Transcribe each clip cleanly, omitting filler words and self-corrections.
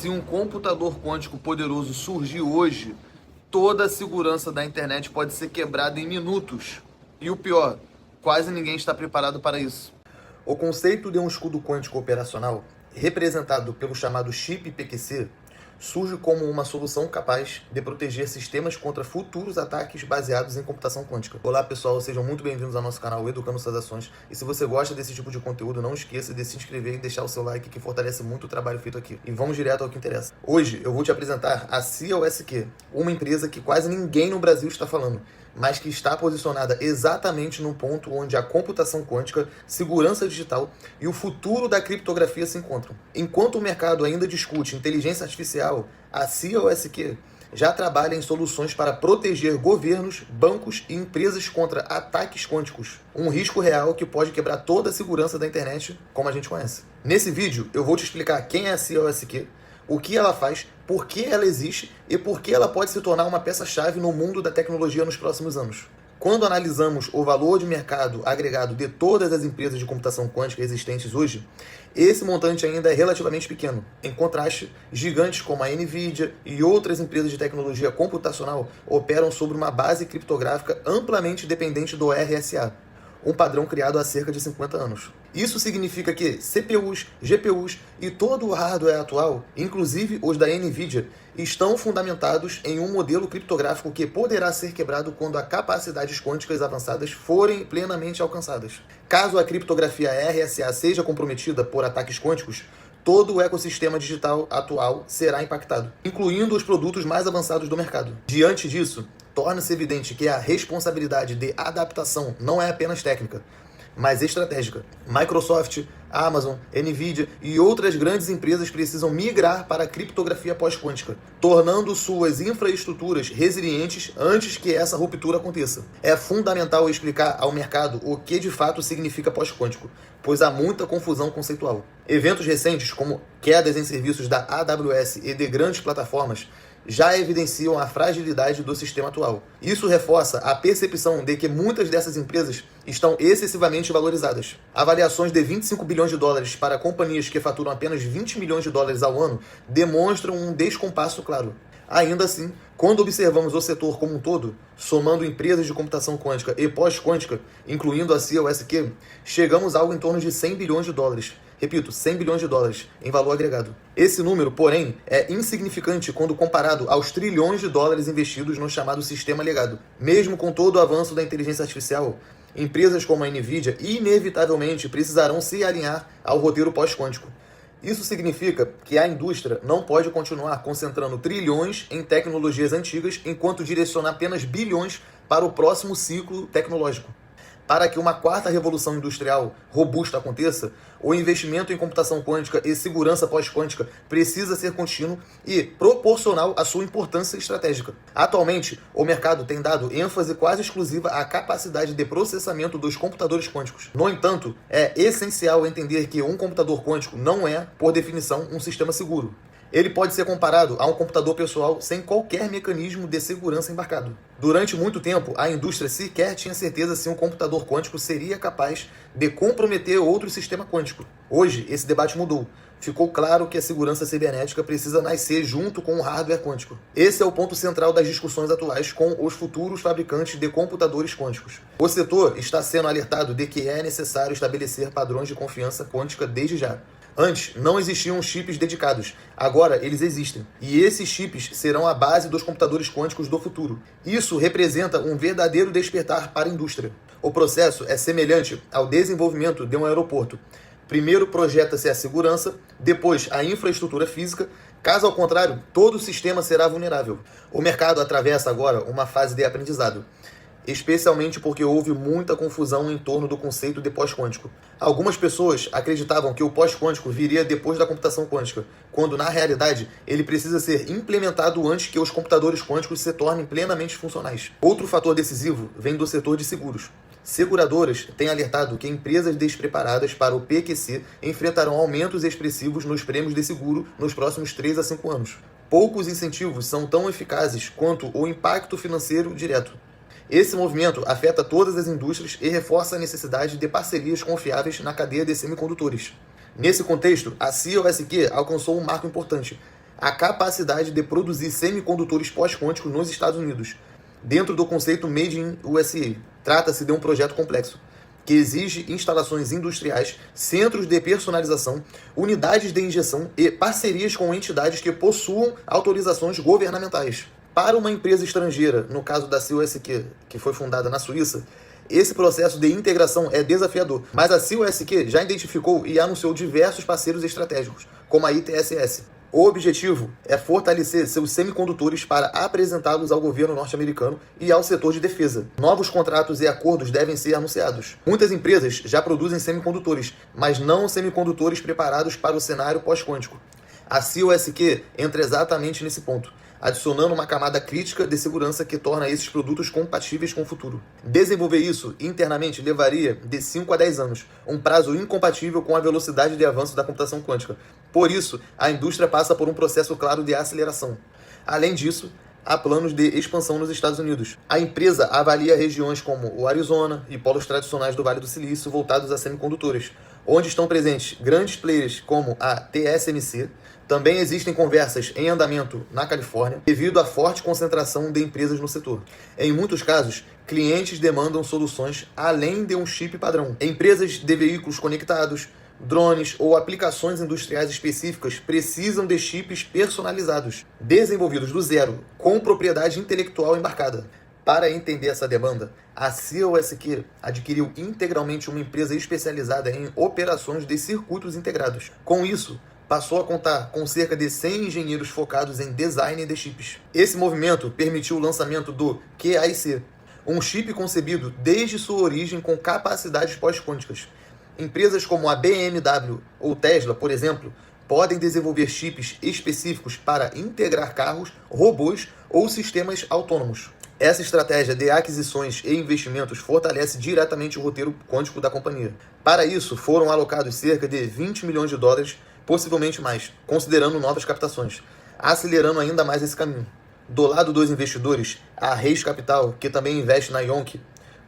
Se um computador quântico poderoso surgir hoje, toda a segurança da internet pode ser quebrada em minutos. E o pior, quase ninguém está preparado para isso. O conceito de um escudo quântico operacional, representado pelo chamado chip PQC, surge como uma solução capaz de proteger sistemas contra futuros ataques baseados em computação quântica. Olá pessoal, sejam muito bem-vindos ao nosso canal Educando Suas Ações. E se você gosta desse tipo de conteúdo, não esqueça de se inscrever e deixar o seu like, que fortalece muito o trabalho feito aqui. E vamos direto ao que interessa. Hoje eu vou te apresentar a CIOSQ, uma empresa que quase ninguém no Brasil está falando, mas que está posicionada exatamente no ponto onde a computação quântica, segurança digital e o futuro da criptografia se encontram. Enquanto o mercado ainda discute inteligência artificial, a CIOSQ já trabalha em soluções para proteger governos, bancos e empresas contra ataques quânticos, um risco real que pode quebrar toda a segurança da internet como a gente conhece. Nesse vídeo eu vou te explicar quem é a CIOSQ, o que ela faz, por que ela existe e por que ela pode se tornar uma peça-chave no mundo da tecnologia nos próximos anos. Quando analisamos o valor de mercado agregado de todas as empresas de computação quântica existentes hoje, esse montante ainda é relativamente pequeno. Em contraste, gigantes como a NVIDIA e outras empresas de tecnologia computacional operam sobre uma base criptográfica amplamente dependente do RSA, um padrão criado há cerca de 50 anos. Isso significa que CPUs, GPUs e todo o hardware atual, inclusive os da NVIDIA, estão fundamentados em um modelo criptográfico que poderá ser quebrado quando as capacidades quânticas avançadas forem plenamente alcançadas. Caso a criptografia RSA seja comprometida por ataques quânticos, todo o ecossistema digital atual será impactado, incluindo os produtos mais avançados do mercado. Diante disso, torna-se evidente que a responsabilidade de adaptação não é apenas técnica, mas estratégica. Microsoft, Amazon, NVIDIA e outras grandes empresas precisam migrar para a criptografia pós-quântica, tornando suas infraestruturas resilientes antes que essa ruptura aconteça. É fundamental explicar ao mercado o que de fato significa pós-quântico, pois há muita confusão conceitual. Eventos recentes, como quedas em serviços da AWS e de grandes plataformas, já evidenciam a fragilidade do sistema atual. Isso reforça a percepção de que muitas dessas empresas estão excessivamente valorizadas. Avaliações de 25 bilhões de dólares para companhias que faturam apenas 20 milhões de dólares ao ano demonstram um descompasso claro. Ainda assim, quando observamos o setor como um todo, somando empresas de computação quântica e pós-quântica, incluindo a CIOSQ, chegamos a algo em torno de 100 bilhões de dólares. Repito, 100 bilhões de dólares em valor agregado. Esse número, porém, é insignificante quando comparado aos trilhões de dólares investidos no chamado sistema legado. Mesmo com todo o avanço da inteligência artificial, empresas como a NVIDIA inevitavelmente precisarão se alinhar ao roteiro pós-quântico. Isso significa que a indústria não pode continuar concentrando trilhões em tecnologias antigas enquanto direciona apenas bilhões para o próximo ciclo tecnológico. Para que uma quarta revolução industrial robusta aconteça, o investimento em computação quântica e segurança pós-quântica precisa ser contínuo e proporcional à sua importância estratégica. Atualmente, o mercado tem dado ênfase quase exclusiva à capacidade de processamento dos computadores quânticos. No entanto, é essencial entender que um computador quântico não é, por definição, um sistema seguro. Ele pode ser comparado a um computador pessoal sem qualquer mecanismo de segurança embarcado. Durante muito tempo, a indústria sequer tinha certeza se um computador quântico seria capaz de comprometer outro sistema quântico. Hoje, esse debate mudou. Ficou claro que a segurança cibernética precisa nascer junto com o hardware quântico. Esse é o ponto central das discussões atuais com os futuros fabricantes de computadores quânticos. O setor está sendo alertado de que é necessário estabelecer padrões de confiança quântica desde já. Antes, não existiam chips dedicados. Agora, eles existem. E esses chips serão a base dos computadores quânticos do futuro. Isso representa um verdadeiro despertar para a indústria. O processo é semelhante ao desenvolvimento de um aeroporto. Primeiro projeta-se a segurança, depois a infraestrutura física. Caso ao contrário, todo o sistema será vulnerável. O mercado atravessa agora uma fase de aprendizado, especialmente porque houve muita confusão em torno do conceito de pós-quântico. Algumas pessoas acreditavam que o pós-quântico viria depois da computação quântica, quando na realidade ele precisa ser implementado antes que os computadores quânticos se tornem plenamente funcionais. Outro fator decisivo vem do setor de seguros. Seguradoras têm alertado que empresas despreparadas para o PQC enfrentarão aumentos expressivos nos prêmios de seguro nos próximos 3 a 5 anos. Poucos incentivos são tão eficazes quanto o impacto financeiro direto. Esse movimento afeta todas as indústrias e reforça a necessidade de parcerias confiáveis na cadeia de semicondutores. Nesse contexto, a CIOSQ alcançou um marco importante. a capacidade de produzir semicondutores pós-quânticos nos Estados Unidos, dentro do conceito Made in USA. Trata-se de um projeto complexo, que exige instalações industriais, centros de personalização, unidades de injeção e parcerias com entidades que possuam autorizações governamentais. Para uma empresa estrangeira, no caso da CIOSQ, que foi fundada na Suíça, esse processo de integração é desafiador, mas a CIOSQ já identificou e anunciou diversos parceiros estratégicos, como a ITSS. O objetivo é fortalecer seus semicondutores para apresentá-los ao governo norte-americano e ao setor de defesa. Novos contratos e acordos devem ser anunciados. Muitas empresas já produzem semicondutores, mas não semicondutores preparados para o cenário pós-quântico. A CIOSQ entra exatamente nesse ponto, adicionando uma camada crítica de segurança que torna esses produtos compatíveis com o futuro. Desenvolver isso internamente levaria de 5 a 10 anos, um prazo incompatível com a velocidade de avanço da computação quântica. Por isso, a indústria passa por um processo claro de aceleração. Além disso, há planos de expansão nos Estados Unidos. A empresa avalia regiões como o Arizona e polos tradicionais do Vale do Silício voltados a semicondutores, onde estão presentes grandes players como a TSMC. Também existem conversas em andamento na Califórnia, devido à forte concentração de empresas no setor. Em muitos casos, clientes demandam soluções além de um chip padrão. Empresas de veículos conectados, drones ou aplicações industriais específicas precisam de chips personalizados, desenvolvidos do zero, com propriedade intelectual embarcada. Para entender essa demanda, a CIOSQ adquiriu integralmente uma empresa especializada em operações de circuitos integrados. Com isso, passou a contar com cerca de 100 engenheiros focados em design de chips. Esse movimento permitiu o lançamento do QAIC, um chip concebido desde sua origem com capacidades pós-quânticas. Empresas como a BMW ou Tesla, por exemplo, podem desenvolver chips específicos para integrar carros, robôs ou sistemas autônomos. Essa estratégia de aquisições e investimentos fortalece diretamente o roteiro quântico da companhia. Para isso, foram alocados cerca de 20 milhões de dólares, possivelmente mais, considerando novas captações, acelerando ainda mais esse caminho. Do lado dos investidores, a Reis Capital, que também investe na Yonk,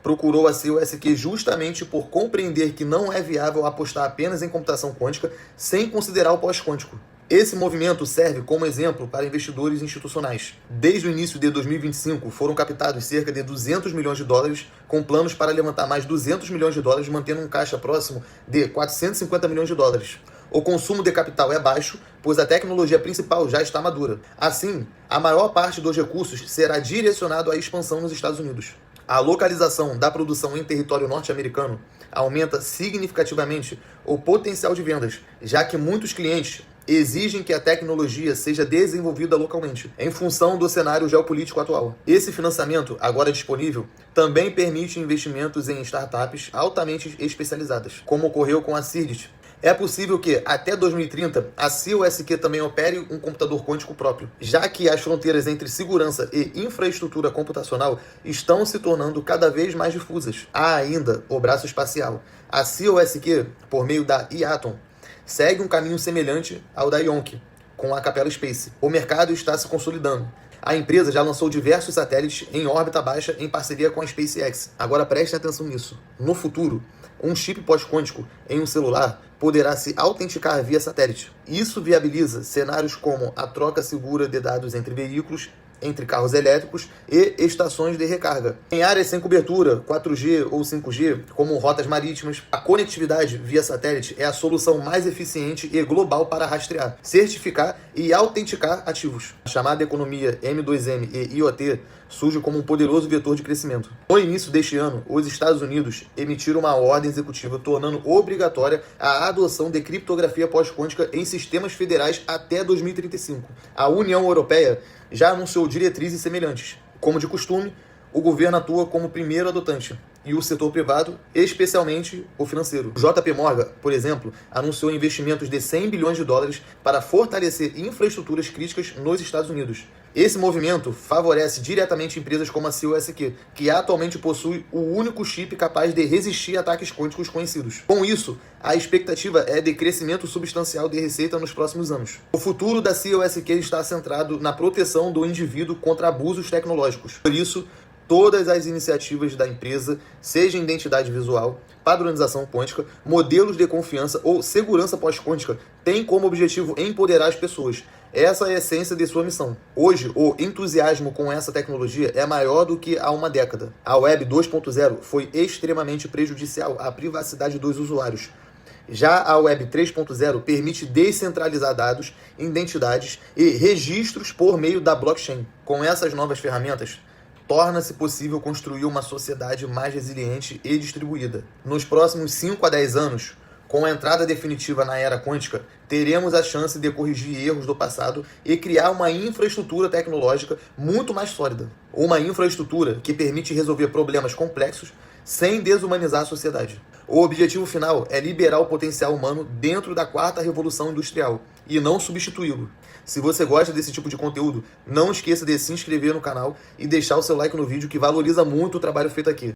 procurou a CIOSQ justamente por compreender que não é viável apostar apenas em computação quântica sem considerar o pós-quântico. Esse movimento serve como exemplo para investidores institucionais. Desde o início de 2025, foram captados cerca de 200 milhões de dólares, com planos para levantar mais 200 milhões de dólares, mantendo um caixa próximo de 450 milhões de dólares. O consumo de capital é baixo, pois a tecnologia principal já está madura. Assim, a maior parte dos recursos será direcionado à expansão nos Estados Unidos. A localização da produção em território norte-americano aumenta significativamente o potencial de vendas, já que muitos clientes exigem que a tecnologia seja desenvolvida localmente, em função do cenário geopolítico atual. Esse financiamento, agora disponível, também permite investimentos em startups altamente especializadas, como ocorreu com a Sirdit. É possível que, até 2030, a CIOSQ também opere um computador quântico próprio, já que as fronteiras entre segurança e infraestrutura computacional estão se tornando cada vez mais difusas. Há ainda o braço espacial. A CIOSQ, por meio da IATOM, segue um caminho semelhante ao da Yonk, com a Capella Space. O mercado está se consolidando. A empresa já lançou diversos satélites em órbita baixa em parceria com a SpaceX. Agora prestem atenção nisso. No futuro, um chip pós-quântico em um celular poderá se autenticar via satélite. Isso viabiliza cenários como a troca segura de dados entre veículos, entre carros elétricos e estações de recarga. Em áreas sem cobertura, 4G ou 5G, como rotas marítimas, a conectividade via satélite é a solução mais eficiente e global para rastrear, certificar e autenticar ativos. A chamada economia M2M e IoT surge como um poderoso vetor de crescimento. No início deste ano, os Estados Unidos emitiram uma ordem executiva tornando obrigatória a adoção de criptografia pós-quântica em sistemas federais até 2035. A União Europeia já anunciou diretrizes semelhantes. Como de costume, o governo atua como primeiro adotante e o setor privado, especialmente o financeiro. O JP Morgan, por exemplo, anunciou investimentos de 100 bilhões de dólares para fortalecer infraestruturas críticas nos Estados Unidos. Esse movimento favorece diretamente empresas como a CIOSQ, que atualmente possui o único chip capaz de resistir a ataques quânticos conhecidos. Com isso, a expectativa é de crescimento substancial de receita nos próximos anos. O futuro da CIOSQ está centrado na proteção do indivíduo contra abusos tecnológicos. Por isso, todas as iniciativas da empresa, seja identidade visual, padronização quântica, modelos de confiança ou segurança pós-quântica, têm como objetivo empoderar as pessoas, Essa é a essência de sua missão. Hoje, o entusiasmo com essa tecnologia é maior do que há uma década. A Web 2.0 foi extremamente prejudicial à privacidade dos usuários. Já a Web 3.0 permite descentralizar dados, identidades e registros por meio da blockchain. Com essas novas ferramentas, torna-se possível construir uma sociedade mais resiliente e distribuída. Nos próximos 5 a 10 anos, com a entrada definitiva na era quântica, teremos a chance de corrigir erros do passado e criar uma infraestrutura tecnológica muito mais sólida. Uma infraestrutura que permite resolver problemas complexos sem desumanizar a sociedade. O objetivo final é liberar o potencial humano dentro da quarta revolução industrial e não substituí-lo. Se você gosta desse tipo de conteúdo, não esqueça de se inscrever no canal e deixar o seu like no vídeo, que valoriza muito o trabalho feito aqui.